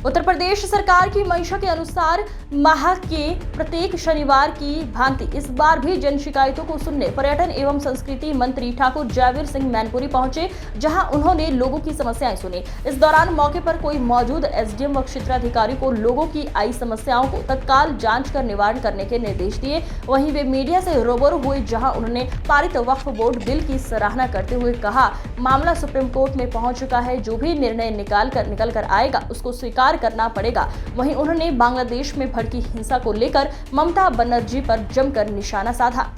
उत्तर प्रदेश सरकार की मंशा के अनुसार माह के प्रत्येक शनिवार की भांति इस बार भी जन शिकायतों को सुनने पर्यटन एवं संस्कृति मंत्री ठाकुर जयवीर सिंह मैनपुरी पहुंचे, जहां उन्होंने लोगों की समस्याएं सुनी। इस दौरान मौके पर कोई मौजूद एसडीएम व क्षेत्राधिकारी को लोगों की आई समस्याओं को तत्काल जांच कर निवारण करने के निर्देश दिए। वहीं वे मीडिया से रूबरू हुए, जहां उन्होंने पारित वक्फ बोर्ड बिल की सराहना करते हुए कहा, मामला सुप्रीम कोर्ट में पहुंच चुका है, जो भी निर्णय निकल कर आएगा उसको स्वीकार करना पड़ेगा। वहीं उन्होंने बांग्लादेश में भड़की हिंसा को लेकर ममता बनर्जी पर जमकर निशाना साधा।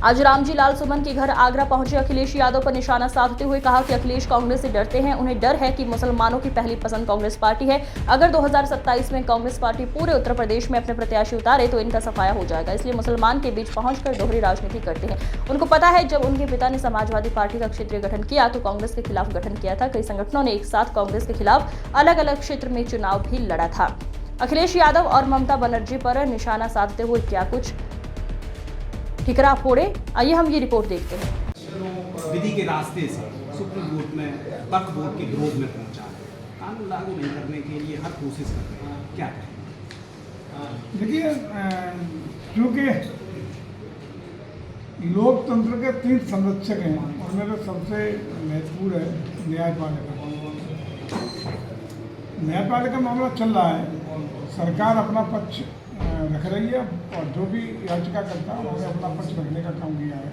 आज रामजी लाल सुमन के घर आगरा पहुंचे अखिलेश यादव पर निशाना साधते हुए कहा कि अखिलेश कांग्रेस से डरते हैं, उन्हें डर है कि मुसलमानों की पहली पसंद कांग्रेस पार्टी है। अगर 2027 में कांग्रेस पार्टी पूरे उत्तर प्रदेश में अपने प्रत्याशी उतारे तो इनका सफाया हो जाएगा, इसलिए मुसलमान के बीच पहुंचकर दोहरी राजनीति करते हैं। उनको पता है जब उनके पिता ने समाजवादी पार्टी का क्षेत्रीय गठन किया तो कांग्रेस के खिलाफ गठन किया था। कई संगठनों ने एक साथ कांग्रेस के खिलाफ अलग अलग क्षेत्र में चुनाव भी लड़ा था। अखिलेश यादव और ममता बनर्जी पर निशाना साधते हुए क्या कुछ ठिकरा फोड़े, आइए हम ये रिपोर्ट देखते हैं। विधि के रास्ते से सुप्रीम कोर्ट में वक्फ बोर्ड के विरोध में पहुंचा है, कानून लागू नहीं करने के लिए हर कोशिश कर रहे हैं, क्या कहें? देखिए, क्योंकि लोकतंत्र के 3 संरक्षक हैं, उनमें तो सबसे महत्वपूर्ण है न्यायपालिका। न्यायपालिका मामला चल रहा है, सरकार अपना पक्ष रख रही है और जो भी याचिका करता है उन्होंने अपना पक्ष रखने का काम किया है।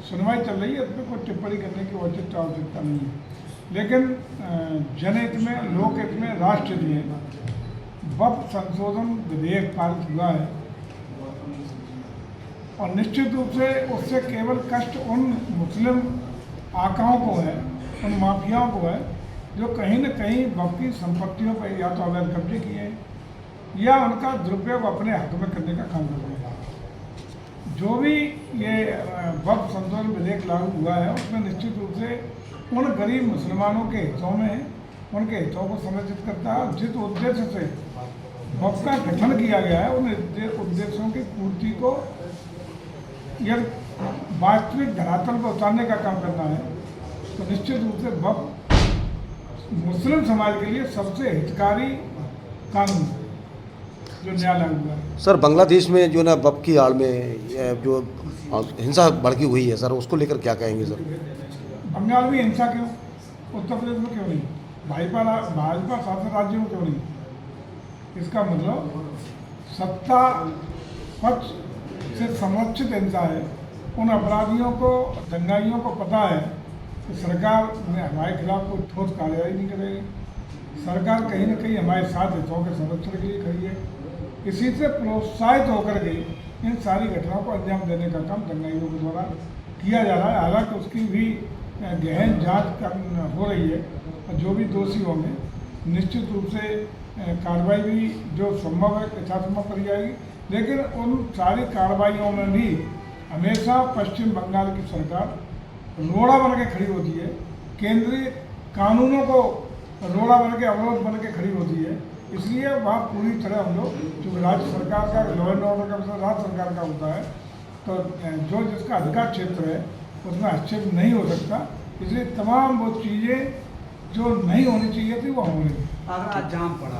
सुनवाई चल रही है, इसमें कोई टिप्पणी करने की आवश्यकता नहीं है। लेकिन जनहित में, लोकहित में, राष्ट्रहित में वक्फ संशोधन विधेयक पारित हुआ है और निश्चित रूप से उससे केवल कष्ट उन मुस्लिम आकाओं को है, उन माफियाओं को है जो कहीं न कहीं वक्फ की संपत्तियों पर या तो अवैध कब्जे किए हैं या उनका दुरुपयोग अपने हक में करने का काम कर रहे हैं। जो भी ये वक्फ संशोधन विधेयक लागू हुआ है उसमें निश्चित रूप से उन गरीब मुसलमानों के हितों में, उनके हितों को संरक्षित करता है। जिस उद्देश्य से वक्फ का गठन किया गया है उन उद्देश्यों की पूर्ति को या वास्तविक धरातल पर उतारने का काम करना है। तो निश्चित रूप से वक्फ मुस्लिम समाज के लिए सबसे हितकारी कानून है जो न्याय लागू हुआ है। सर, बांग्लादेश में जो ना वक्फ की आड़ में जो हिंसा भड़की हुई है सर, उसको लेकर क्या कहेंगे सर? बंगाल में हिंसा क्यों, उत्तर प्रदेश में क्यों नहीं, भाजपा शासित राज्यों में क्यों नहीं? इसका मतलब सत्ता पक्ष से संरक्षित हिंसा है। उन अपराधियों को, दंगाइयों को पता है कि सरकार ने हमारे खिलाफ कोई ठोस कार्रवाई नहीं करेगी। सरकार कहीं न कहीं हमारे साथ हितों के संरक्षण के लिए खड़ी है। इसी से प्रोत्साहित होकर के इन सारी घटनाओं को अंजाम देने का काम दंगाइयों के द्वारा किया जा रहा है। हालांकि उसकी भी गहन जांच हो रही है और जो भी दोषी होंगे निश्चित रूप से कार्रवाई भी जो संभव है यथासंभव करी जाएगी। लेकिन उन सारी कार्रवाइयों में भी हमेशा पश्चिम बंगाल की सरकार रोड़ा बन के खड़ी होती है, केंद्रीय कानूनों को रोड़ा बन के, अवरोध बन के खड़ी होती है। इसलिए वहाँ पूरी तरह हम लोग, जो राज्य सरकार का लॉ एंड ऑर्डर का विषय राज्य सरकार का होता है, तो जो जिसका अधिकार क्षेत्र है उसमें हस्तक्षेप नहीं हो सकता। इसलिए तमाम वो चीज़ें जो नहीं होनी चाहिए थी वो हो रही। आगरा जाम पड़ा।